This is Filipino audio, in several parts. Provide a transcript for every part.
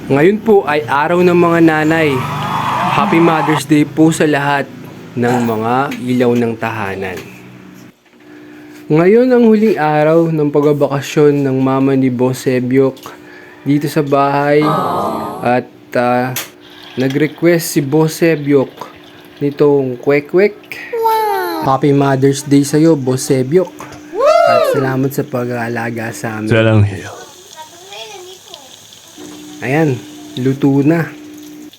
Ngayon po ay araw ng mga nanay. Happy Mother's Day po sa lahat ng mga ilaw ng tahanan. Ngayon ang huling araw ng pagbabakasyon ng mama ni Boss Sebyok dito sa bahay. At nag-request si Boss Sebyok nitong kwek-kwek. Happy Mother's Day sa'yo, Boss Sebyok. At salamat sa pag-aalaga sa amin. 사랑해요. Ayan, luto na.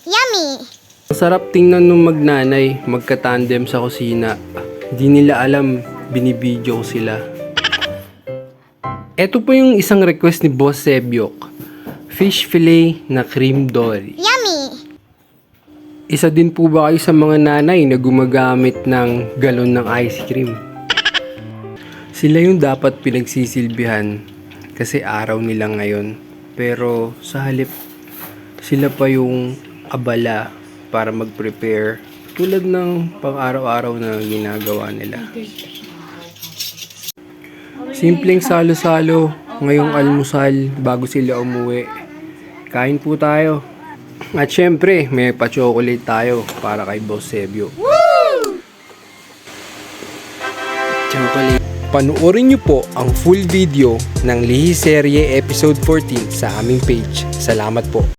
Yummy! Ang sarap tingnan nung magnanay, magka-tandem sa kusina. Hindi nila alam, binibidyo ko sila. Ito po yung isang request ni Boss Sebyok. Fish fillet na cream dory. Yummy! Isa din po ba kayo sa mga nanay na gumagamit ng galon ng ice cream? Sila yung dapat pinagsisilbihan kasi araw nila ngayon. Pero sa halip, sila pa yung abala para mag-prepare tulad ng pang-araw-araw na ginagawa nila. Simpleng salo-salo ngayong almusal bago sila umuwi. Kain po tayo. At syempre, may pa-chocolate tayo para kay Boss Sebyok. Chocolate. Panoorin niyo po ang full video ng Lihi Serye Episode 14 sa aming page. Salamat po.